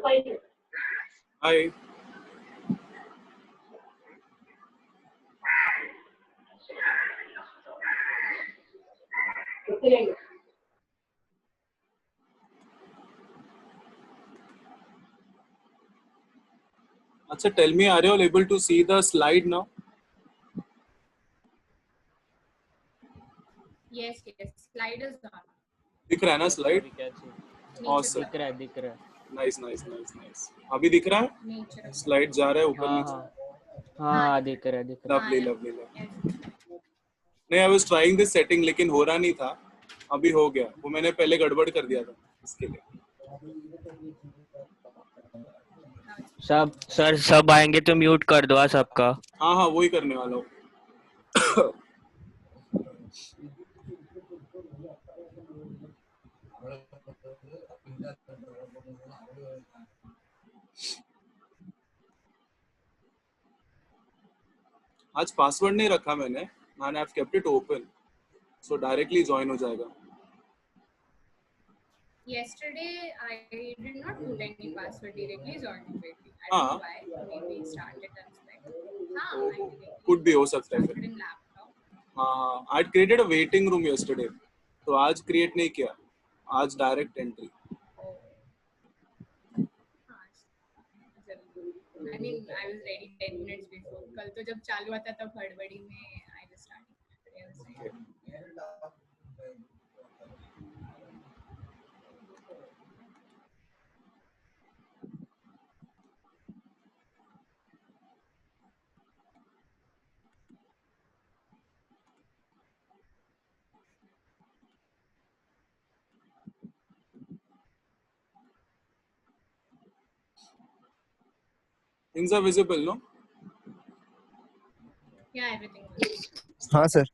Hi. Acha, tell me, are you all able to see the slide now? Yes, slide is on. दिख रहा है ना slide? Awesome. दिख रहा है. Nice. अभी दिख रहा है? Slide जा रहा है ऊपर नीचे. हाँ दिख रहा है. Lovely. नहीं, I was trying this setting लेकिन हो रहा नहीं था. अभी हो गया. वो मैंने पहले गड़बड़ कर दिया था इसके लिए. सब आएंगे तो म्यूट कर दो सबका. हाँ वही करने वाला हूँ. आज पासवर्ड नहीं रखा मैंने, and I've kept it open, so directly join हो जाएगा. Yesterday I did not put any password directly joined immediately. I don't know why. Maybe it started unexpected. Could be हो सकता है फिर. हाँ, I created a waiting room yesterday, तो आज create नहीं किया, आज direct entry. I mean, I was ready 10 minutes before. कल तो जब चालू हुआ था तब हड़बड़ी में I was starting. Things are visible, no? Yeah, everything. हाँ sir.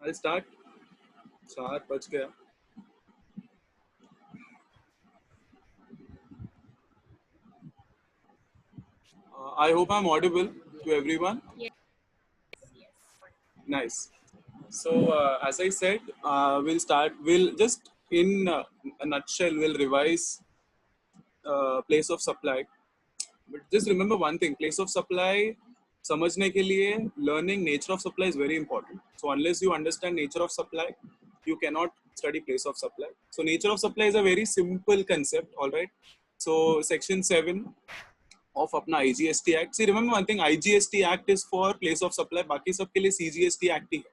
I'll start. 4 बज गया. I hope I'm audible to everyone. Yes. Nice. So as I said, we'll start. We'll just in a nutshell, we'll revise place of supply. But just remember one thing: place of supply. समझने के लिए learning nature of supply is very important. So unless you understand nature of supply, you cannot study place of supply. So nature of supply is a very simple concept. All right. So section 7 of अपना IGST Act. See, remember one thing: IGST Act is for place of supply. बाकी सब के लिए CGST Act ही है.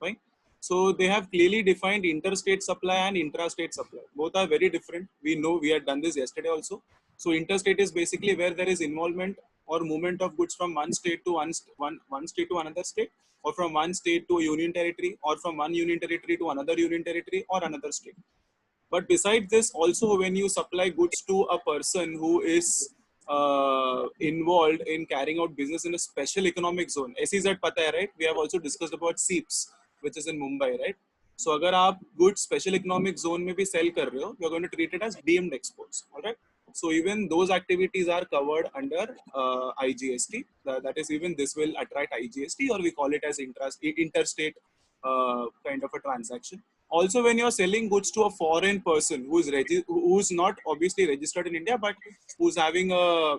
Fine. So they have clearly defined interstate supply and intrastate supply. Both are very different. We know, we had done this yesterday also. So interstate is basically where there is involvement or movement of goods from one state to one state to another state, or from one state to a union territory, or from one union territory to another union territory or another state. But besides this, also when you supply goods to a person who is involved in carrying out business in a special economic zone, SEZ पता है, right? We have also discussed about SEEPs, which is in Mumbai, right? So अगर आप goods special economic zone में भी sell कर रहे हो, you are going to treat it as deemed exports, all right? So even those activities are covered under IGST. That is, even this will attract IGST, or we call it as interstate kind of a transaction. Also, when you're selling goods to a foreign person who's not obviously registered in India, but who's having a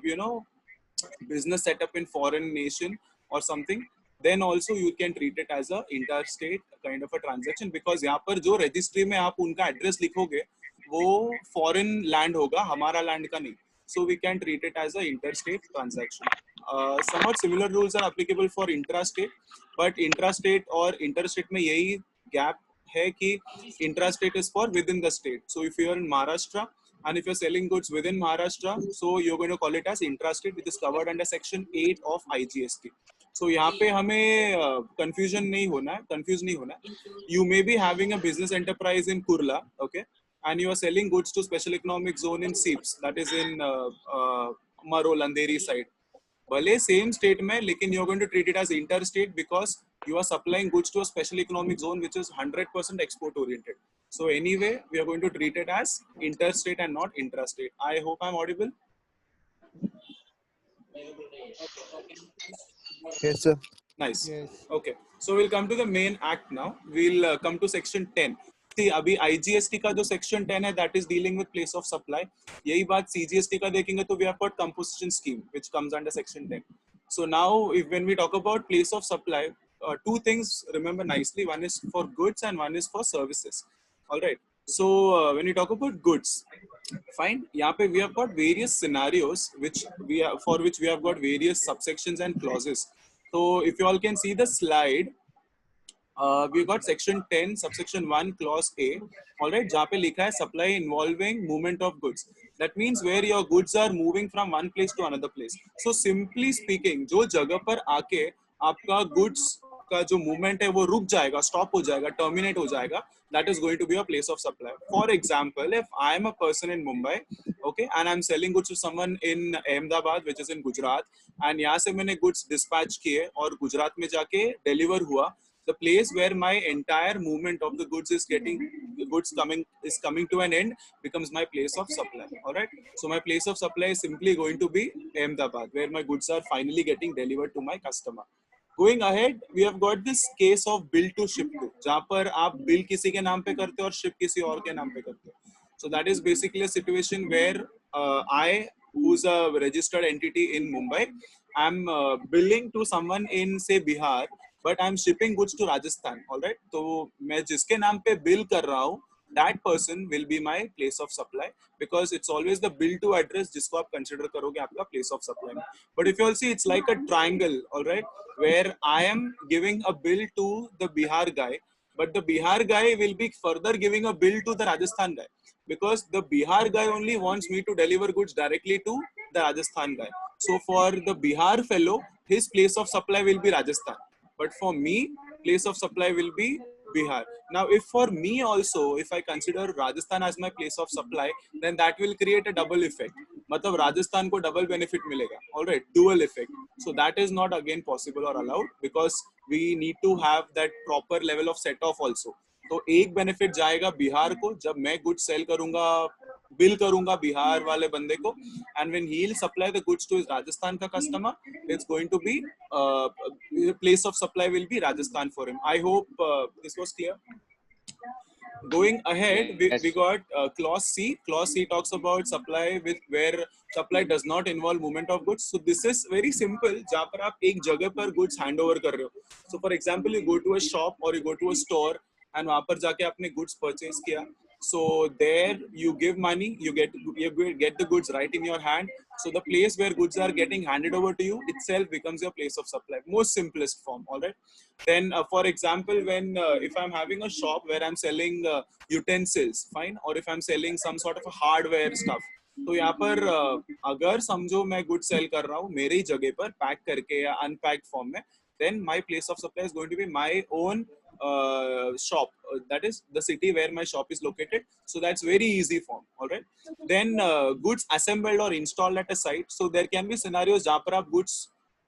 business setup in foreign nation or something, then also you can treat it as a interstate kind of a transaction, because यहाँ पर जो registry में आप उनका address लिखोगे वो foreign land होगा, हमारा land का नहीं. So we can treat it as a interstate transaction. Somewhat similar rules are applicable for intrastate, but intrastate और interstate में यही gap है कि intrastate is for within the state. So if you are in Maharashtra and if you're selling goods within Maharashtra, so you're going to call it as intrastate, which is covered under section 8 of IGST. So यहाँ पे हमें confusion नहीं होना है, confuse नहीं होना है. You may be having a business enterprise in Kurla, okay, and you are selling goods to special economic zone in SEEPS, that is in Marol, Andheri side. भले same state में, लेकिन you're going to treat it as interstate because you are supplying goods to a special economic zone which is 100% export oriented. So anyway, we are going to treat it as interstate and not intrastate. I hope I'm audible. Yes, sir. Nice. Yes. Okay. So we'll come to the main act now. We'll come to section 10. See, अभी IGST का जो section 10 है, that is dealing with place of supply. यही बात CGST का देखेंगे तो we have got composition scheme which comes under section 10. So now, when we talk about place of supply, two things remember nicely. One is for goods and one is for services. All right. So when we talk about goods, fine. यहाँ पे we have got various scenarios for which we have got various subsections and clauses. So if you all can see the slide, we've got section 10 subsection 1 clause A, all right, जहाँ पे लिखा है supply involving movement of goods. That means where your goods are moving from one place to another place. So simply speaking, जो जगह पर आके आपका goods का जो movement है वो रुक जाएगा, stop हो जाएगा, terminate हो जाएगा, that is going to be a place of supply. For example, if I am a person in Mumbai, okay, and I'm selling goods to someone in Ahmedabad, which is in Gujarat, and यहाँ से मैंने goods dispatch किए और गुजरात में जाके deliver हुआ, the place where my entire movement of the goods is coming to an end becomes my place of supply. All right. So my place of supply is simply going to be Ahmedabad, where my goods are finally getting delivered to my customer. Going ahead, we have got this case of bill to ship to, जहाँ पर आप bill किसी के नाम पे करते हो और ship किसी और के नाम पे करते हो. So that is basically a situation where I, who's a registered entity in Mumbai, I'm billing to someone in say Bihar, but I'm shipping goods to Rajasthan. All right. तो मैं जिसके नाम पे bill कर रहा हूँ, that person will be my place of supply, because it's always the bill to address जिसको आप consider करोगे आपका place of supply. But if you all see, it's like a triangle, all right, where I am giving a bill to the Bihar guy, but the Bihar guy will be further giving a bill to the Rajasthan guy, because the Bihar guy only wants me to deliver goods directly to the Rajasthan guy. So for the Bihar fellow, his place of supply will be Rajasthan, but for me, place of supply will be Bihar. Now, if for me also, if I consider Rajasthan as my place of supply, then that will create a double effect. मतलब Rajasthan को double benefit मिलेगा. All right, dual effect. So that is not again possible or allowed, because we need to have that proper level of set off also. तो एक benefit जाएगा बिहार को जब मैं goods sale करूंगा, बिल करूंगा बिहार वाले बंदे को, and when he will supply the goods to Rajasthan का customer, it's going to be place of supply will be Rajasthan for him. I hope this was clear. Going ahead, we got clause C. Clause C talks about supply with where supply does not involve movement of goods. So this is very simple. जहाँ पर आप एक जगह पर goods hand over कर रहे हो. So for example, you go to a shop or you go to a store and वहाँ पर जाके आपने goods purchase किया. So there you give money, you get the goods right in your hand. So the place where goods are getting handed over to you itself becomes your place of supply. Most simplest form, all right. Then for example, when if I'm having a shop where I'm selling utensils, fine, or if I'm selling some sort of a hardware stuff, तो यहाँ पर अगर समझो मैं good cell कर रहा हूँ मेरी जगह पर पैक करके या अनपैक्ड फॉर्म में, then my place of supply is going to be my own shop, that is the city where my shop is located. So that's very easy form. All right. Then goods assembled or installed at a site. So there can be scenarios जहाँ पर आप goods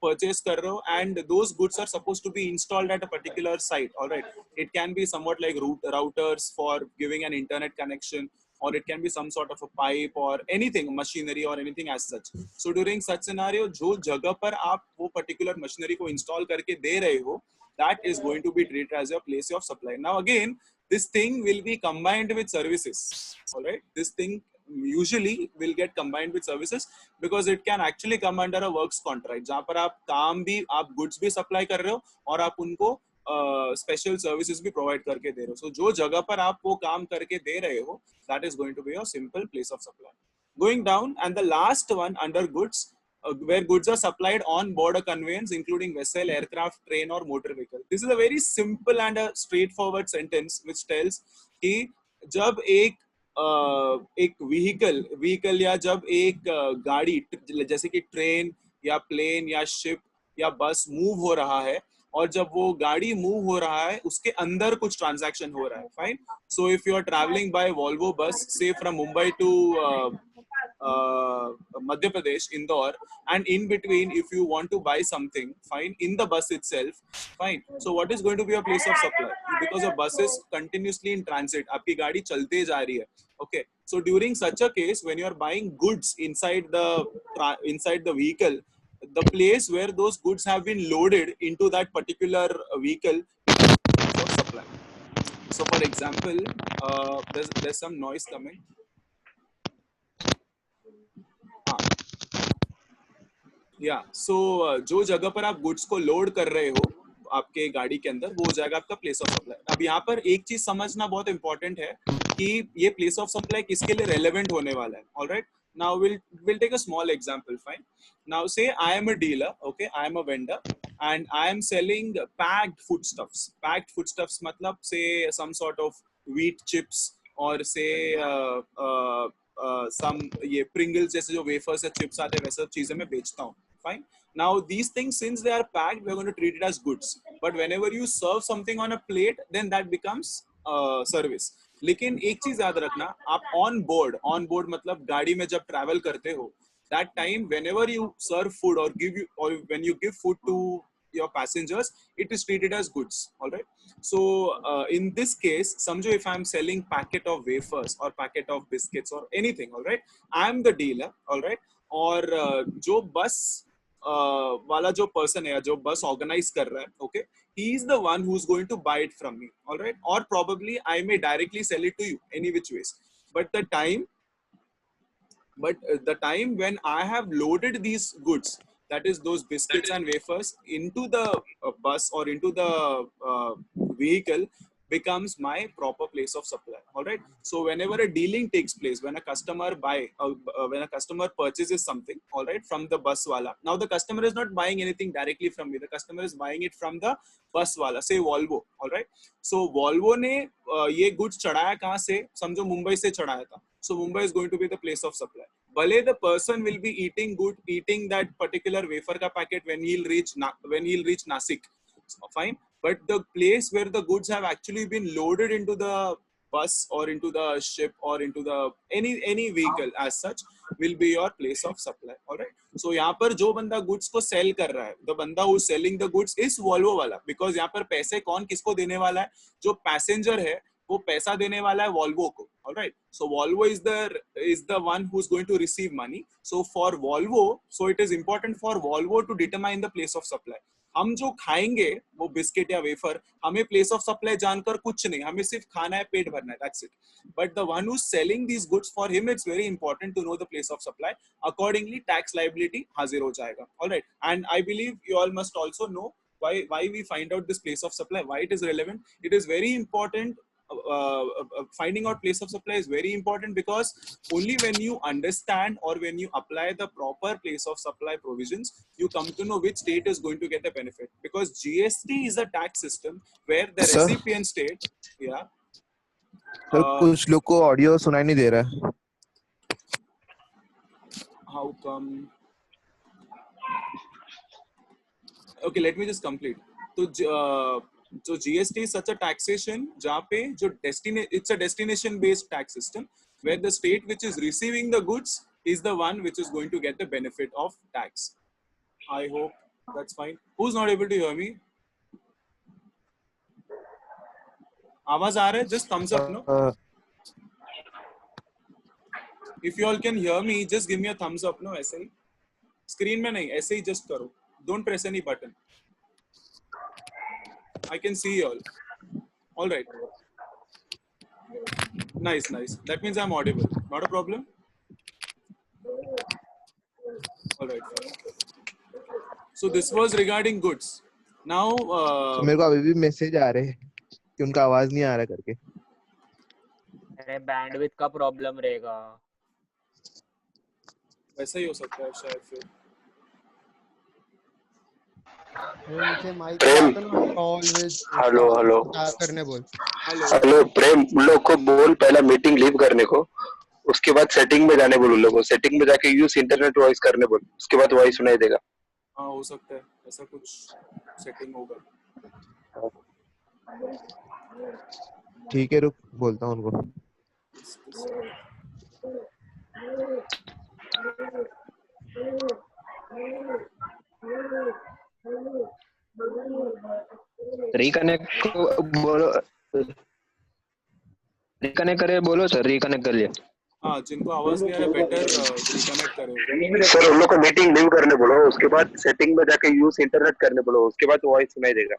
purchase कर रहे हो and those goods are supposed to be installed at a particular site. All right. It can be somewhat like routers for giving an internet connection, or it can be some sort of a pipe or anything, machinery or anything as such. So during such scenario, जो जगह पर आप वो particular machinery को install करके दे रहे हो, that is going to be treated as your place of supply. Now again, this thing will be combined with services. All right, this thing usually will get combined with services because it can actually come under a works contract जहाँ पर आप काम भी आप goods भी supply कर रहे हो और आप उनको special services भी provide करके दे रहे हो. So जो जगह पर आप वो काम करके दे रहे हो, that is going to be your simple place of supply. Going down, and the last one under goods, where goods are supplied on board a conveyance, including vessel, aircraft, train, or motor vehicle. This is a very simple and a straightforward sentence which tells कि जब एक vehicle या जब एक गाड़ी जैसे कि train या प्लेन या शिप या बस मूव हो रहा है और जब वो गाड़ी मूव हो रहा है उसके अंदर कुछ ट्रांजैक्शन हो रहा है. Fine. So if you are travelling by Volvo bus से from Mumbai to Madhya Pradesh, Indore, and in between, if you want to buy something, fine, in the bus itself, fine. So what is going to be your place of supply? Because a bus is continuously in transit, आपकी गाड़ी चलते जा रही है. Okay. So during such a case, when you are buying goods inside the vehicle, the place where those goods have been loaded into that particular vehicle becomes the place of supply. So for example, there's some noise coming. या सो जो जगह पर आप goods को load कर रहे हो आपके गाड़ी के अंदर वो हो जाएगा आपका प्लेस ऑफ सप्लाई. अब यहाँ पर एक चीज समझना बहुत इंपॉर्टेंट है कि ये प्लेस ऑफ सप्लाई किसके लिए रेलेवेंट होने वाला है. Alright, now we'll take a small example. Fine. Now say I am a dealer, okay, I am a vendor and I am selling packed foodstuffs. Packed foodstuffs मतलब say some sort of wheat chips or say some ये Pringles जैसे जो wafers या chips आते हैं वैसे चीजें मैं बेचता हूँ. Fine. Now these things, since they are packed, we are going to treat it as goods. But whenever you serve something on a plate, then that becomes service. लेकिन एक चीज याद रखना, आप on board मतलब गाड़ी में जब travel करते हो, that time whenever you serve food or when you give food to your passengers, it is treated as goods. All right. So in this case, समझो if I am selling packet of wafers or packet of biscuits or anything, all right, I am the dealer, all right, और जो बस वाला जो person है जो बस organise कर रहा है, okay, he is the one who's going to buy it from me, all right, or probably I may directly sell it to you any which ways, but the time when I have loaded these goods, that is those biscuits and wafers, into the bus or into the vehicle, becomes my proper place of supply. All right. So whenever a dealing takes place, when a customer when a customer purchases something, all right, from the bus wala, now the customer is not buying anything directly from me. The customer is buying it from the bus wala, say Volvo. All right. So Volvo ने ये goods चढ़ाया कहाँ से? समझो मुंबई से चढ़ाया था. So Mumbai is going to be the place of supply. भले the person will be eating that particular wafer का packet when he'll reach Nasik. Fine. But the place where the goods have actually been loaded into the bus or into the ship or into the any vehicle as such will be your place of supply. All right. So यहाँ पर जो बंदा goods को sell कर रहा है, the बंदा who is selling the goods is Volvo वाला, because यहाँ पर पैसे कौन किसको देने वाला है? जो passenger है वो पैसा देने वाला है Volvo को. All right. So Volvo is the one who's going to receive money. So for Volvo, so it is important for Volvo to determine the place of supply. हम जो खाएंगे वो बिस्किट या वेफर, हमें प्लेस ऑफ सप्लाई जानकर कुछ नहीं, हमें सिर्फ खाना है, पेट भरना है, that's it. But the one who's selling these goods, for him it's very important to know the place of supply. Accordingly, tax liability हाजिर हो जाएगा. All right. And I believe you all must also know why we find out this place of supply, why it is relevant. It is very important. Finding out place of supply is very important because only when you understand or when you apply the proper place of supply provisions, you come to know which state is going to get the benefit. Because GST is a tax system where the recipient state, yeah. कुछ लोग को audio सुनाई नहीं दे रहा है. How come? Okay, let me just complete. So GST is such a taxation जहाँ पे जो it's a destination based tax system where the state which is receiving the goods is the one which is going to get the benefit of tax. I hope that's fine. Who's not able to hear me? आवाज आ रहा है? Just thumbs up, no? If you all can hear me, just give me a thumbs up, no? ऐसे ही screen में नहीं, ऐसे ही just करो. Don't press any button. I can see you all. All right. Nice. That means I'm audible. Not a problem. All right. So this was regarding goods. Now, तो मेरे को अभी भी मैसेज आ रहे हैं कि उनका आवाज नहीं आ रहा करके. अरे बैंडविड्थ का प्रॉब्लम रहेगा. वैसा ही हो सकता है शायद फिर. नीचे माइक प्रेम. कॉल विद हेलो हेलो करने बोल. हेलो प्रेम, उन लोग को बोल पहला मीटिंग लीव करने को, उसके बाद सेटिंग में जाने बोल. उन लोगों को सेटिंग में जाके यूज इंटरनेट वॉइस करने बोल, उसके बाद वॉइस सुनाई देगा. हाँ, हो सकता है ऐसा कुछ सेटिंग होगा. ठीक है, रुक बोलता हूँ उनको. रिकनेक्ट को बोलो, रिकनेक्ट करे बोलो सर, रिकनेक्ट कर लिया. हाँ, जिनको आवाज नहीं आ रहा बेटर रिकनेक्ट करें. सर उन लोग को मीटिंग लीव करने बोलो, उसके बाद सेटिंग में जाके यूज इंटरनेट करने बोलो, उसके बाद वॉइस सुनाई देगा.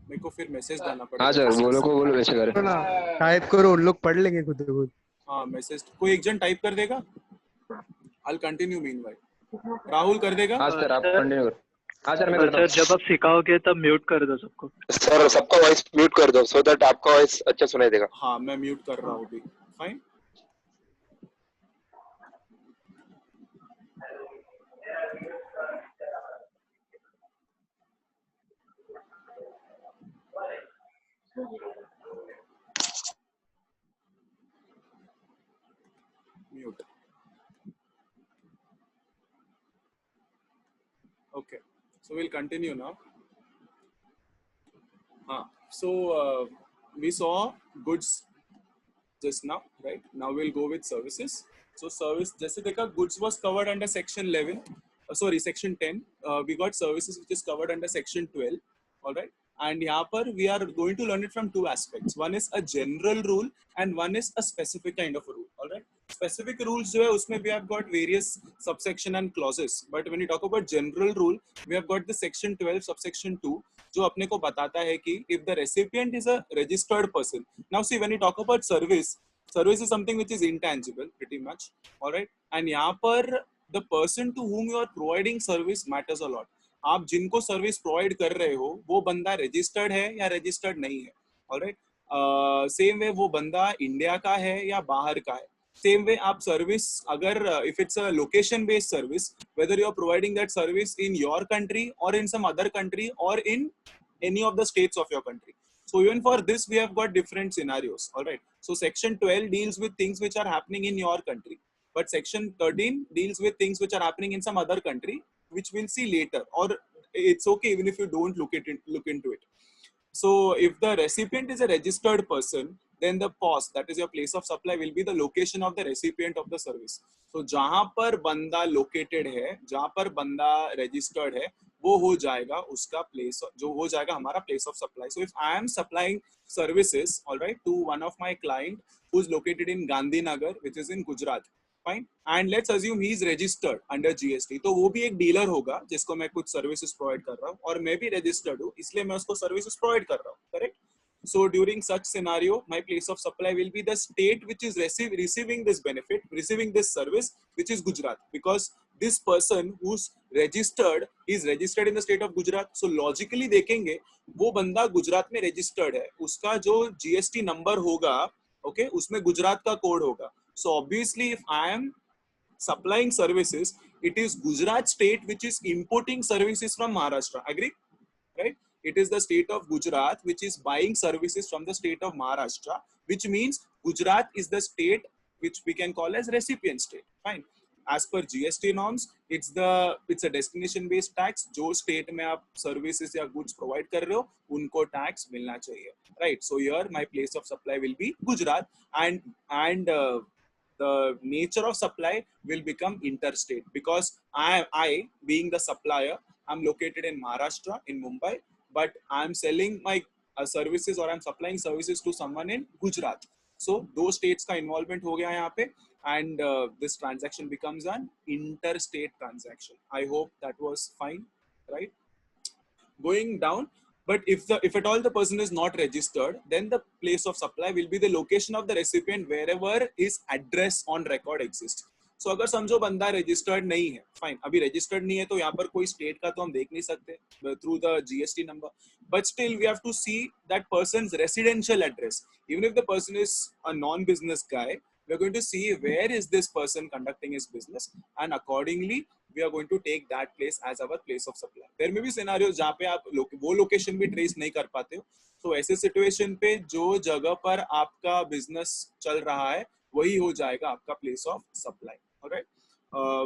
मेरे को फिर मैसेज डालना पड़ेगा. हाँ सर, बोलो को बोलो वैसे करे. टाइप करो, उन लोग पढ़ लेंगे खुद खुद. हाँ, मैसेज कोई एक जन टाइप कर देगा. I'll continue meanwhile. राहुल कर देगा. हाँ सर, आप कंटिन्यू करो. हाँ सर, मैं करता सर जब आप सिखाओगे तब म्यूट कर दो सबको. सर सबका वॉइस म्यूट कर दो, सो दैट आपका वॉइस अच्छा सुनाई देगा. हाँ, मैं म्यूट कर रहा हूँ अभी. Fine. Mute. Okay, so we'll continue now. So we saw goods just now, right? Now we'll go with services. So service, जैसे देखा, goods was covered under section 11. Section 10. We got services which is covered under section 12. All right. And यहाँ पर we are going to learn it from two aspects. One is a general rule and one is a specific kind of a rule. All right. Specific rules जो है उसमें we have got various subsection and clauses. But when you talk about general rule, we have got the section 12 subsection 2 जो अपने को बताता है कि if the recipient is a registered person. Now see, when you talk about service is something which is intangible pretty much. All right. And यहाँ पर the person to whom you are providing service matters a lot. आप जिनको service provide कर रहे हो वो बंदा registered है या रजिस्टर्ड नहीं है. ऑलराइट. सेम वे वो बंदा इंडिया का है या बाहर का है. सेम वे आप सर्विस अगर if it's a location based service, whether you are providing that service in your country or in some other country or in any of the states of your country. So even for this we have got different scenarios. All right. So section 12 deals with things which are happening in your country, but section 13 deals with things which are happening in some other country, which we'll see later, or it's okay even if you don't look into it. So if the recipient is a registered person, then the POS, that is your place of supply, will be the location of the recipient of the service. So जहाँ पर बंदा located है, जहाँ पर बंदा registered है, वो हो जाएगा उसका place, जो हो जाएगा हमारा place of supply. So if I am supplying services, all right, to one of my client who's located in Gandhinagar, which is in Gujarat, fine, and let's assume he is registered under GST, तो वो भी एक dealer होगा जिसको मैं कुछ services provide कर रहा हूँ और मैं भी रजिस्टर्ड हूँ, इसलिए मैं उसको सर्विसेज प्रोवाइड कर रहा हूँ. Correct. So during such scenario, my place of supply will be the state which is receiving this benefit, receiving this service, which is Gujarat, because this person who's registered is registered in the state of Gujarat. So logically देखेंगे वो बंदा गुजरात में registered है, उसका जो GST number होगा, okay, उसमें गुजरात का कोड होगा. So obviously if I am supplying services, it is Gujarat state which is importing services from Maharashtra. Agree? Right? It is the state of Gujarat which is buying services from the state of Maharashtra, which means Gujarat is the state which we can call as recipient state. Fine. As per GST norms, it's a destination based tax. जो state में आप services या goods provide कर रहे हो, उनको tax मिलना चाहिए. Right. So here my place of supply will be Gujarat, and the nature of supply will become interstate, because I being the supplier, I'm located in Maharashtra in Mumbai, but I'm selling my services or I'm supplying services to someone in Gujarat. So those states का involvement हो गया यहाँ पे, and this transaction becomes an interstate transaction. I hope that was fine, right? Going down. But if at all the person is not registered, then the place of supply will be the location of the recipient wherever his address on record exists. सो अगर समझो बंदा registered नहीं है, fine, अभी registered नहीं है तो यहाँ पर कोई स्टेट का तो हम देख नहीं सकते through the GST number, but still we have to see that person's residential address. Even if the person is a non business guy, we are going to see where is this person conducting his business, and accordingly we are going to take that place as our place of supply. There may be scenarios जहाँ पे आप वो location भी trace नहीं कर पाते हो, तो ऐसे सिचुएशन पे जो जगह पर आपका बिजनेस चल रहा है वही हो जाएगा आपका place of supply. Alright,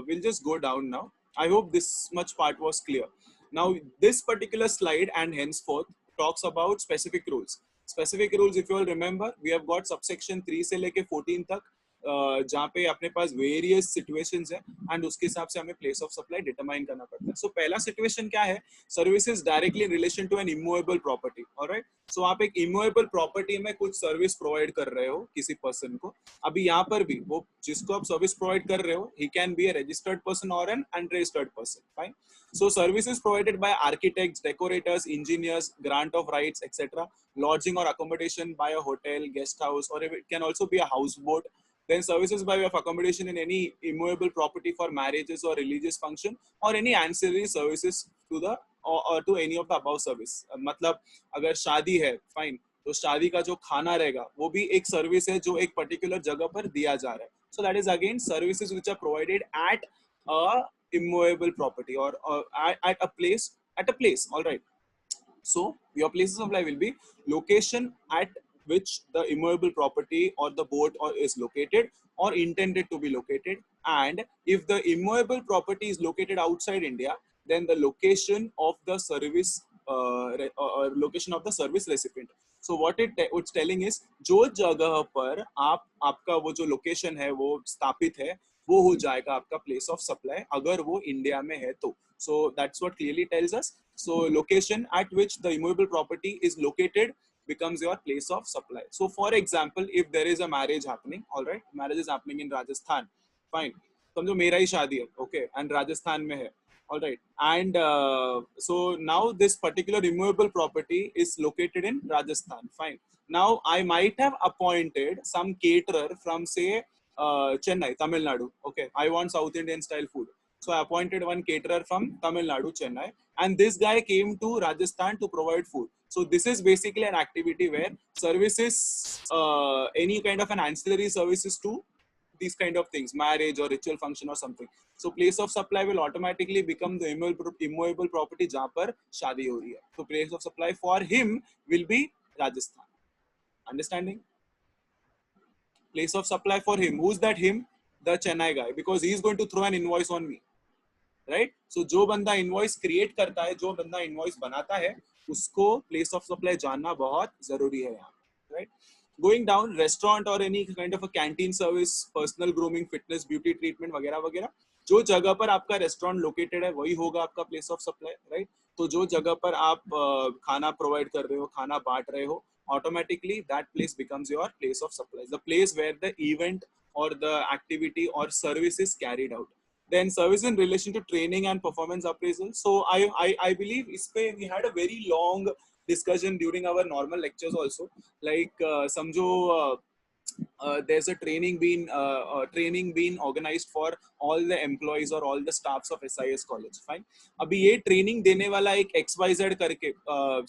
we'll just go down now. I hope this much part was clear. Now this particular slide and henceforth talks about specific rules. Specific rules, if you all remember, we have got subsection 3 से लेके 14 तक, जहाँ पे अपने पास various situations है and उसके हिसाब से हमें प्लेस ऑफ सप्लाई डिटरमाइन करना पड़ता है. सो पहला सिचुएशन क्या है? Services directly in relation to an immovable property. Alright, so आप एक इमूवेबल प्रॉपर्टी में कुछ सर्विस प्रोवाइड कर रहे हो किसी पर्सन को. अभी यहाँ पर भी वो जिसको आप सर्विस प्रोवाइड कर रहे हो, he can be a registered person और an unregistered person. Fine. So services provided by architects, decorators, engineers, grant of rights, etc. Lodging or accommodation by a hotel, guest house, or it can also be a houseboat. Then services by way of accommodation in any immovable property for marriages or religious function, or any ancillary services to the or to any of the above service. मतलब अगर शादी है, fine, तो शादी का जो खाना रहेगा वो भी एक सर्विस है जो एक पर्टिकुलर जगह पर दिया जा रहा है. So that is again services which are provided at a immovable property or at a place. All right, so your places of supply will be location at which the immovable property or the boat or is located or intended to be located, and if the immovable property is located outside India, then the location of the service location of the service recipient. So what it's telling is जो जगह पर आपका वो जो location है वो स्थापित है वो हो जाएगा आपका प्लेस ऑफ सप्लाई अगर वो इंडिया में है तो. So that's what clearly tells us. So location at which the immovable property is located becomes your place of supply. So for example, if there is a marriage happening, all right, marriage is happening in Rajasthan, fine, समझो मेरा ही शादी है, okay, and Rajasthan में है, all right, and so now this particular immovable property is located in Rajasthan, fine. Now I might have appointed some caterer from say Chennai, Tamil Nadu, okay, I want South Indian style food. So I appointed one caterer from Tamil Nadu, Chennai, and this guy came to Rajasthan to provide food. So this is basically an activity where services, any kind of an ancillary services to these kind of things, marriage or ritual function or something. So place of supply will automatically become the immovable property जहाँ पर शादी हो रही है. So place of supply for him will be Rajasthan. Understanding? Place of supply for him. Who's that him? The Chennai guy, because he is going to throw an invoice on me. Right? So जो बंदा invoice create करता है, जो बंदा invoice बनाता है, उसको place of supply जानना बहुत जरूरी है यहाँ. Right? Going down, restaurant or any kind of a canteen service, personal grooming, fitness, beauty treatment वगैरह वगैरह, जो जगह पर आपका रेस्टोरेंट लोकेटेड है वही होगा आपका प्लेस ऑफ सप्लाई. राइट? तो जो जगह पर आप खाना प्रोवाइड कर रहे हो, खाना बांट रहे हो, automatically that place becomes your place of supply, the place where the event or the activity or service is carried out. Then service in relation to training and performance appraisal. So I believe ispe we had a very long discussion during our normal lectures also. Like samjho there's a training being organized for all the employees or all the staffs of SIS college. Fine. अभी ये training देने वाला एक XYZ करके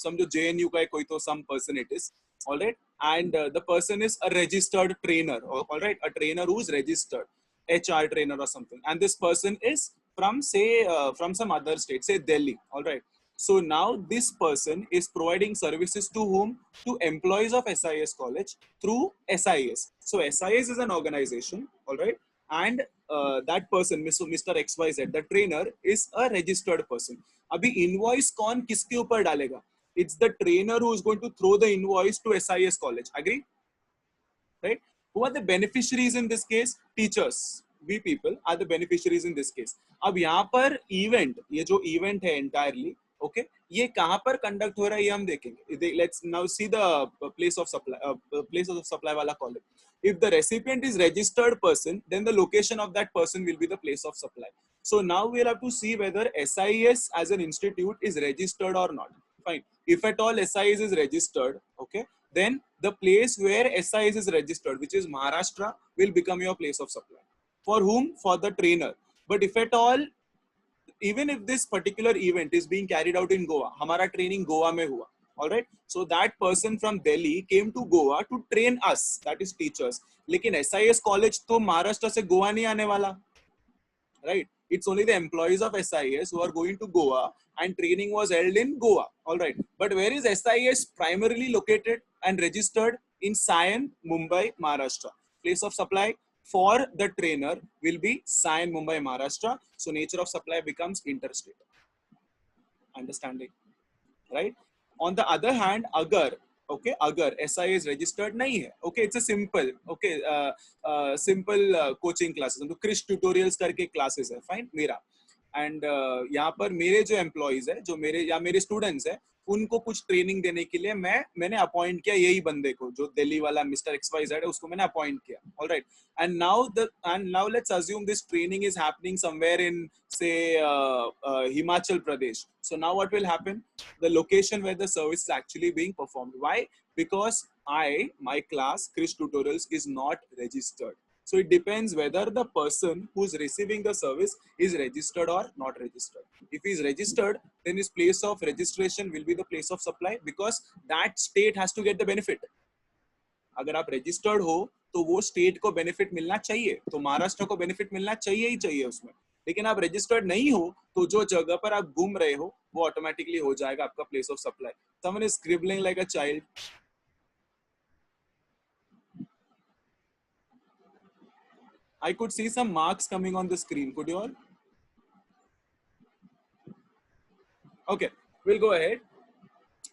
समझो JNU का कोई तो some person it is. All right. And the person is a registered trainer. All right. A trainer who's registered. HR trainer or something, and this person is from say from some other state, say Delhi. All right. So now this person is providing services to whom? To employees of SIS college through SIS. So SIS is an organization. All right. And that person, Mr. XYZ, the trainer, is a registered person. Abhi invoice कौन किसके ऊपर डालेगा? It's the trainer who is going to throw the invoice to SIS college. Agree? Right? Who are the beneficiaries in this case? Teachers. We people are the beneficiaries in this case. अब यहाँ पर event, ये जो event है entirely, okay, ये कहाँ पर conduct हो रहा है ये हम देखेंगे. Let's now see the place of supply वाला column. If the recipient is registered person, then the location of that person will be the place of supply. So now we'll have to see whether SIS as an institute is registered or not. Fine. If at all SIS is registered, okay, then the place where SIS is registered, which is Maharashtra, will become your place of supply. For whom? For the trainer. But if at all, even if this particular event is being carried out in Goa, हमारा training Goa में हुआ, all right? So that person from Delhi came to Goa to train us, that is teachers. लेकिन SIS college तो महाराष्ट्र से गोवा नहीं आने वाला, right? It's only the employees of SIS who are going to Goa, and training was held in Goa, all right? But where is SIS primarily located and registered? In Sion, Mumbai, Maharashtra. Place of supply for the trainer will be Sion, Mumbai, Maharashtra. So nature of supply becomes interstate. Understanding, right? On the other hand, agar, okay, agar SI is registered nahi hai, okay, it's a simple, okay, simple coaching classes, तो Krish tutorials करके classes है, fine, मेरा, and यहाँ पर मेरे जो employees है, जो मेरे या मेरे students है, उनको कुछ ट्रेनिंग देने के लिए मैंने अपॉइंट किया यही बंदे को, जो दिल्ली वाला मिस्टर XYZ है, उसको मैंने अपॉइंट किया, alright. And now let's assume this training is happening somewhere in से Himachal Pradesh. So now what will happen? The location where the service is actually being performed. Why? Because my class, Krish Tutorials, is not registered. So it depends whether the person who's receiving the service is registered or not registered. If he is registered, then his place of registration will be the place of supply, because that state has to get the benefit. अगर आप registered हो तो वो state को benefit मिलना चाहिए, तो महाराष्ट्र को benefit मिलना चाहिए ही चाहिए उसमें. लेकिन आप registered नहीं हो तो जो जगह पर आप घूम रहे हो वो automatically हो जाएगा आपका place of supply. Someone is scribbling like a child. I could see some marks coming on the screen. Could you all? Okay, we'll go ahead.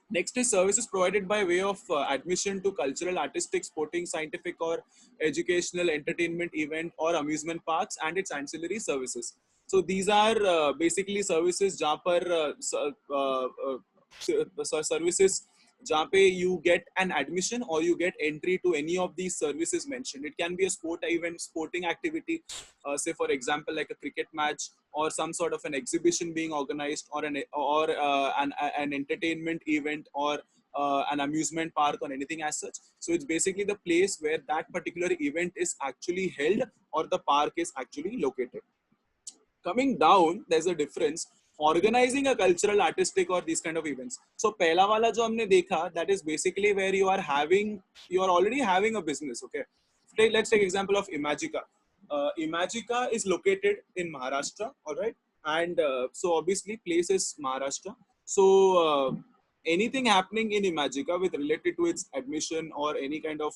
Next is services provided by way of admission to cultural, artistic, sporting, scientific or educational, entertainment, event or amusement parks and its ancillary services. So these are basically services जहाँ पर services जहाँ पे you get an admission or you get entry to any of these services mentioned. It can be a sport event, sporting activity, say for example like a cricket match, or some sort of an exhibition being organized, or an entertainment event, or an amusement park, or anything as such. So it's basically the place where that particular event is actually held or the park is actually located. Coming down, there's a difference. Organizing a cultural, artistic or these kind of events. So पहला वाला जो हमने देखा, that is basically where you are already having a business. Okay, let's take example of Imagica. Imagica is located in Maharashtra, all right, and so obviously place is Maharashtra. So anything happening in Imagica with related to its admission or any kind of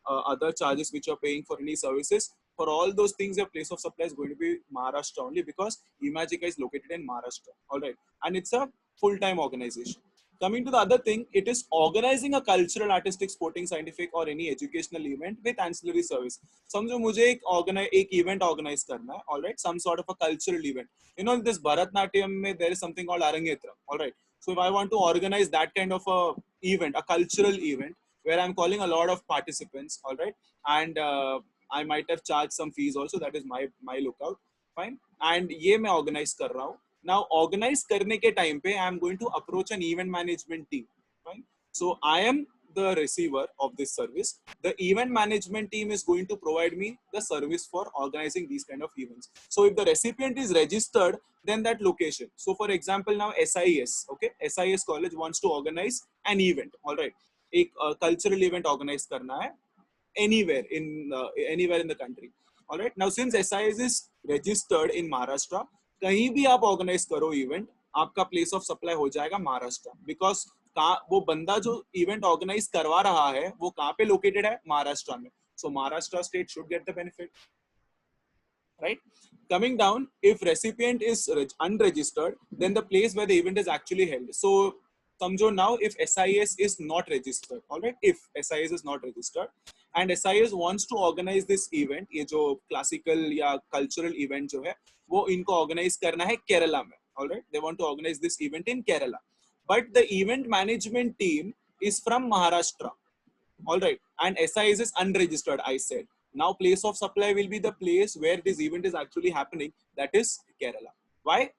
other charges which you're paying for any services, for all those things, your place of supply is going to be Maharashtra only, because Imagica is located in Maharashtra, all right, and it's a full-time organization. Coming to the other thing, it is organizing a cultural, artistic, sporting, scientific or any educational event with ancillary service. समझो मुझे एक event organize करना है, all right, some sort of a cultural event. You know, this Bharatnatyam में there is something called Arangetra, all right. So if I want to organize that kind of a event, a cultural event, where I'm calling a lot of participants, all right, and I might have charged some fees also, that is my lookout, fine, and ये मैं organize कर रहा हूँ. Now organize करने के time पे I am going to approach an event management team, fine. So I am the receiver of this service. The event management team is going to provide me the service for organizing these kind of events. So if the recipient is registered, then that location. So for example, now SIS, okay, SIS college wants to organize an event, all right, एक cultural event organize करना है anywhere in the country, all right. Now since SIS is registered in Maharashtra, कहीं भी आप organize करो event, आपका place of supply हो जाएगा महाराष्ट्र, because वो बंदा जो event organize करवा रहा है वो कहाँ पे located है? महाराष्ट्र में. So Maharashtra state should get the benefit, right? Coming down, if recipient is unregistered, then the place where the event is actually held. So समझो now if SIS is not registered, all right, if SIS is not registered and SIS wants to organize this event, ये जो classical या cultural event जो है वो इनको organize करना है केरला में, all right, they want to organize this event in Kerala, but the event management team is from Maharashtra, all right, and SIS is unregistered, I said. Now place of supply will be the place where this event is actually happening, that is Kerala. Why?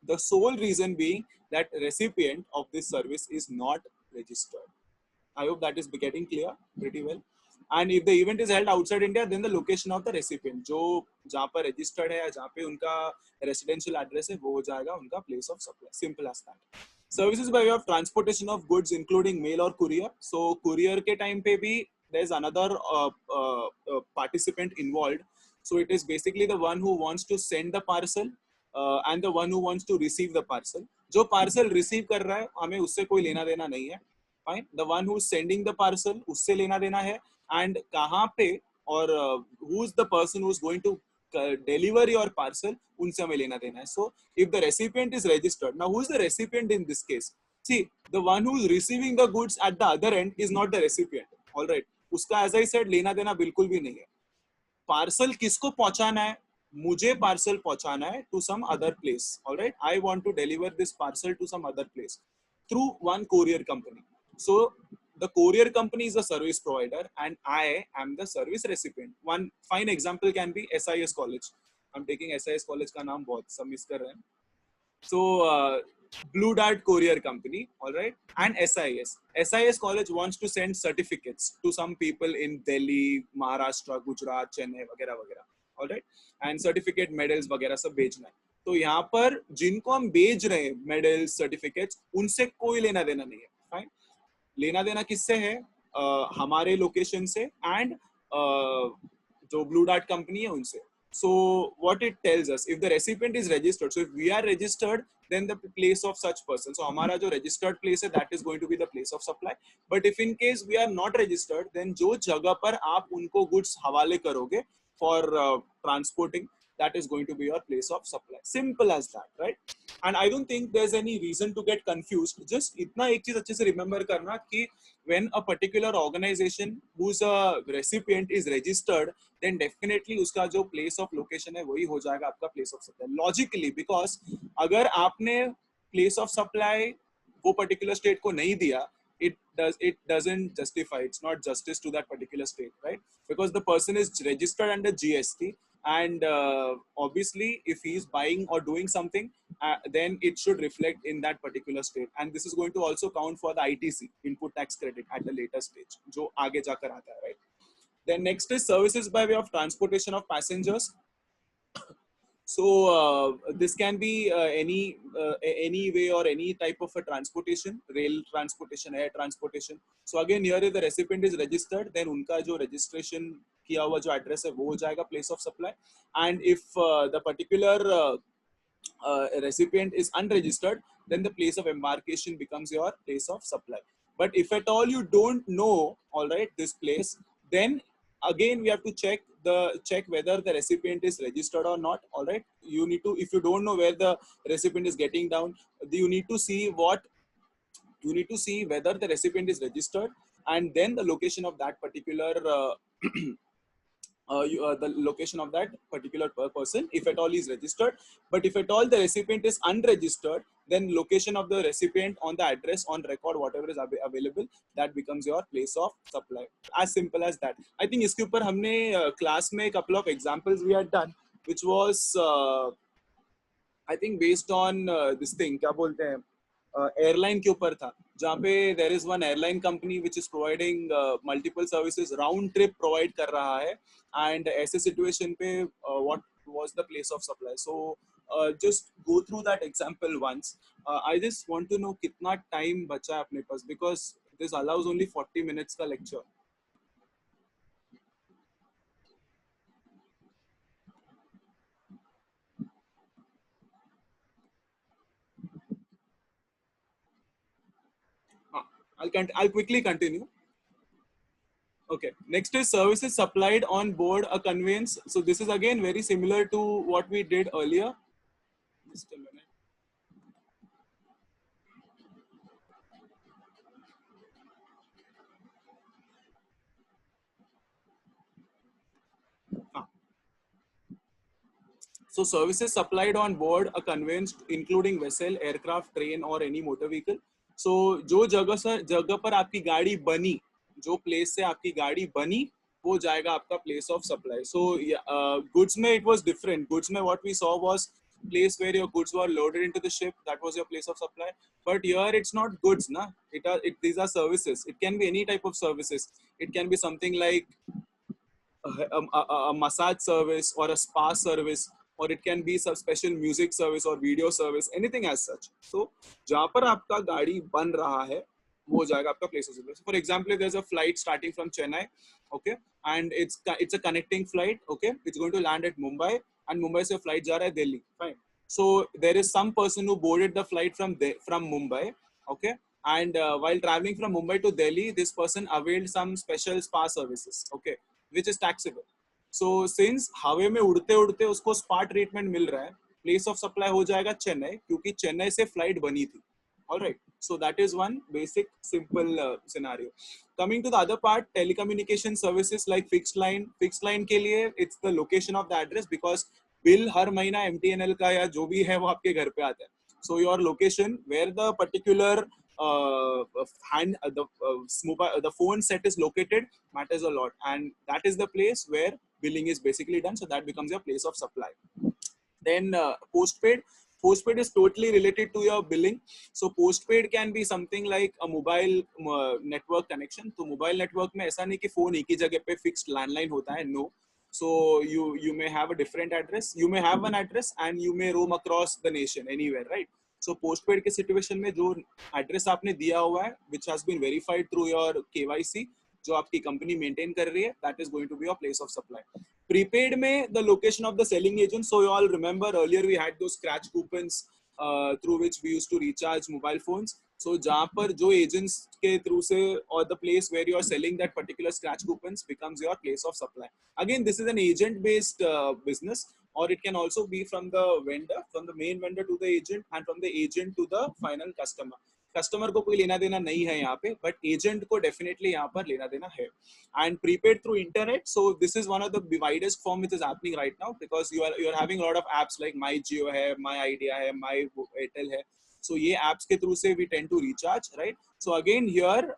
The sole reason being that recipient of this service is not registered. I hope that is getting clear pretty well. And if the event is held outside India, then the location of the recipient, जो जहाँ पर registered है या जहाँ पे उनका residential address है, वो हो जाएगा उनका place of supply. Simple as that. Services by way of transportation of goods, including mail or courier. So courier के time पे भी there's another participant involved. So it is basically the one who wants to send the parcel and the one who wants to receive the parcel. जो parcel receive कर रहा है हमें उससे कोई लेना देना नहीं है. Fine. The one who's sending the parcel उससे लेना देना है. And कहाँ पे और who's the person who's going to deliver your parcel, उनसे हमें लेना देना है. So if the recipient is registered, now who's the recipient in this case? See, the one who's receiving the goods at the other end is not the recipient. All right. उसका as I said लेना देना बिल्कुल भी नहीं है. Parcel किसको पहुंचाना है? मुझे पार्सल पहुंचाना है to some other place. All right. I want to deliver this parcel to some other place through one courier company. So the courier company is a service provider and I am the service recipient. One fine example can be SIS College. I'm taking SIS College का नाम बहुत सब miss कर रहे हैं. So Blue Dart Courier Company, all right, and SIS. SIS College wants to send certificates to some people in Delhi, Maharashtra, Gujarat, Chennai, वगैरह वगैरह, all right, and certificate, medals वगैरह सब भेजना है. तो यहाँ पर जिनको हम भेज रहे हैं medals, certificates, उनसे कोई लेना देना नहीं है. Fine. लेना देना किससे है? हमारे लोकेशन से एंड जो ब्लू डार्ट कंपनी है उनसे. So what it tells us, if the recipient is registered, so if we are registered, then the place of such person, so हमारा जो registered place है, that is going to be the place of supply. But if in case we are not registered, then जो जगह पर आप उनको goods हवाले करोगे for transporting, that is going to be your place of supply. Simple as that, right? And I don't think there's any reason to get confused. Just इतना एक चीज अच्छे से remember करना कि when a particular organization whose a recipient is registered, then definitely उसका जो place of location है वही हो जाएगा आपका place of supply. Logically, because अगर आपने place of supply वो particular state को नहीं दिया, it doesn't justify, it's not justice to that particular state, right? Because the person is registered under GST, and obviously if he is buying or doing something, then it should reflect in that particular state, and this is going to also count for the ITC, input tax credit, at the later stage, जो आगे जाकर आता है, right? Then next is services by way of transportation of passengers. So this can be any way or any type of a transportation, rail transportation, air transportation. So again here if the recipient is registered, then उनका जो registration किया हुआ जो address है वो हो जाएगा place of supply. And if the particular recipient is unregistered, then the place of embarkation becomes your place of supply. But if at all you don't know, all right, this place, then again we have to check whether the recipient is registered or not. All right, you need to, if you don't know where the recipient is getting down, you need to see whether the recipient is registered, and then the location of that particular the location of that particular person, if at all is registered. But if at all the recipient is unregistered, then location of the recipient on the address on record, whatever is available, that becomes your place of supply. As simple as that. I think इसके ऊपर हमने class में couple of examples we had done, which was I think based on this thing, क्या बोलते हैं, airline के ऊपर था, जहाँ पे there is one airline company which is providing multiple services, round trip provide कर रहा है, and ऐसे situation पे what was the place of supply. So just go through that example once. I just want to know कितना time बचा है अपने पास, because this allows only 40 minutes का lecture. I'll quickly continue. Okay, next is services supplied on board a conveyance. So this is again very similar to what we did earlier. Just a minute. So services supplied on board a conveyance, including vessel, aircraft, train, or any motor vehicle. So जो जगह पर आपकी गाड़ी बनी, जो place से आपकी गाड़ी बनी, वो जाएगा आपका place of supply. So goods में it was different. Goods में what we saw was place where your goods were loaded into the ship, that was your place of supply. But here it's not goods, na. These are services. It can be any type of services. It can be something like a massage service or a spa service, or it can be some special music service or video service, anything as such. So जहाँ पर आपका गाड़ी बन रहा है वो जाएगा आपका place of supply. For example, if there's a flight starting from Chennai, okay, and it's a connecting flight, okay, it's going to land at Mumbai, and Mumbai से flight जा रहा है Delhi, fine. So there is some person who boarded the flight from Mumbai, okay, and while traveling from Mumbai to Delhi, this person availed some special spa services, okay, which is taxable. So since हवे में उड़ते उड़ते उसको spa treatment मिल रहा है, place of supply हो जाएगा चेन्नई, क्योंकि चेन्नई से फ्लाइट बनी थी. All right, so that is one basic simple scenario. Coming to the other part, telecommunication services like fixed line के लिए it's the location of the address, because bill हर महीना MTNL का या जो भी है वो आपके घर पे आता है. So your location where the particular the phone set is located matters a lot, and that is the place where billing is basically done. So that becomes your place of supply. Then postpaid is totally related to your billing. So postpaid can be something like a mobile network connection. तो mobile network में ऐसा नहीं कि phone एक ही जगह पे fixed landline होता है, no. So you may have a different address, you may have one address, and you may roam across the nation anywhere, right? So postpaid के situation में जो address आपने दिया हुआ है, which has been verified through your KYC, जो आपकी company maintain कर रही है, that is going to be your place of supply. Prepaid में the location of the selling agent. So you all remember earlier we had those scratch coupons through which we used to recharge mobile phones. So जहाँ पर जो agents के through से or the place where you are selling that particular scratch coupons becomes your place of supply. Again, this is an agent based business, or it can also be from the vendor, from the main vendor to the agent, and from the agent to the final customer. Customer को कोई लेना देना नहीं है यहाँ पे, but agent को definitely यहाँ पर लेना देना है. And prepaid through internet, so this is one of the widest form which is happening right now, because you are having lot of apps like my Jio है, माई आइडिया है, माई एयरटेल है. So ये apps के through से we tend to recharge, right? So again here,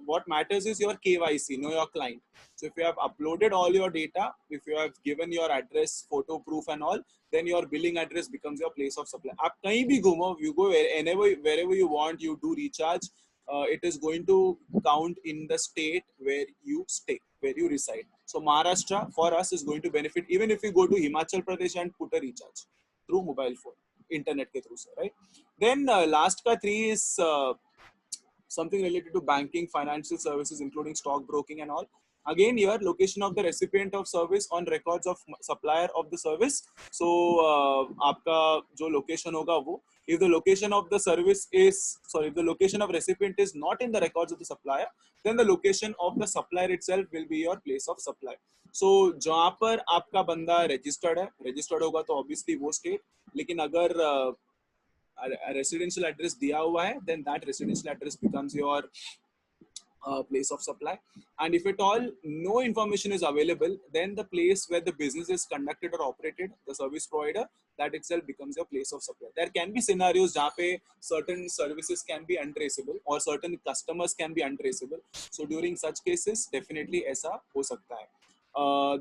what matters is your KYC, know your client. So if you have uploaded all your data, if you have given your address, photo proof and all, then your billing address becomes your place of supply. आप कहीं भी घूमो, you go wherever you want, you do recharge. It is going to count in the state where you stay, where you reside. So Maharashtra for us is going to benefit even if you go to Himachal Pradesh and put a recharge through mobile phone, internet ke through se, right? Then last ka 3 is something related to banking, financial services, including stock broking and all. Again here, location of the recipient of service on records of supplier of the service. So आपका जो location होगा वो, if the location of the service is, sorry, if the location of recipient is not in the records of the supplier, then the location of the supplier itself will be your place of supply. So जहाँ पर आपका बंदा registered होगा तो obviously वो state, लेकिन अगर residential address दिया हुआ है, then that residential address becomes your place of supply. And if at all no information is available, then the place where the business is conducted or operated, the service provider, that itself becomes your place of supply. There can be scenarios जहाँ पे certain services can be untraceable or certain customers can be untraceable. So during such cases, definitely ऐसा हो सकता है.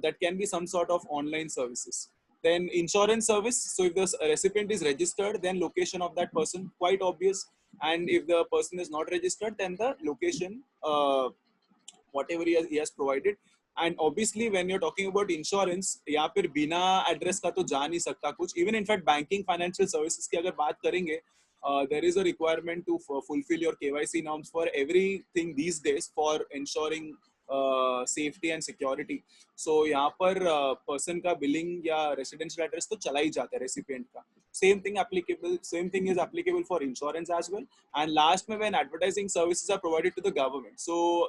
That can be some sort of online services. Then insurance service. So if the recipient is registered, then location of that person quite obvious. And if the person is not registered, then the location, whatever he has provided. And obviously, when you're talking about insurance, यहाँ पर बिना address का तो जा नहीं सकता कुछ. Even in fact, banking, financial services की अगर बात करेंगे, there is a requirement to fulfill your KYC norms for everything these days for ensuring safety and security. So यहाँ पर person का billing या residential address तो चला ही जाता है recipient का. Same thing is applicable for insurance as well. And last में when advertising services are provided to the government. So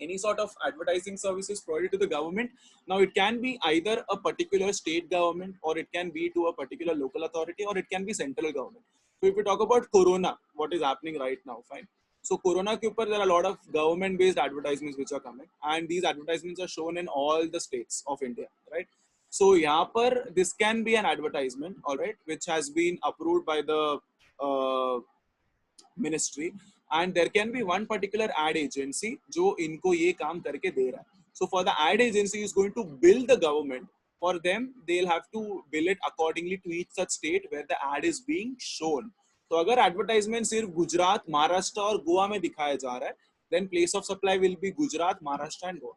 any sort of advertising services provided to the government. Now it can be either a particular state government, or it can be to a particular local authority, or it can be central government. So if we talk about Corona, what is happening right now, fine. So Corona ke upar there are a lot of government based advertisements which are coming, and these advertisements are shown in all the states of India, right? So यहाँ पर this can be an advertisement, all right, which has been approved by the ministry, and there can be one particular ad agency जो इनको ये काम करके दे रहा है. So for the ad agency is going to bill the government For them, they'll have to bill it accordingly to each such state where the ad is being shown. तो अगर advertisement सिर्फ गुजरात, महाराष्ट्र और गोवा में दिखाया जा रहा है, then place of supply will be Gujarat, Maharashtra and Goa.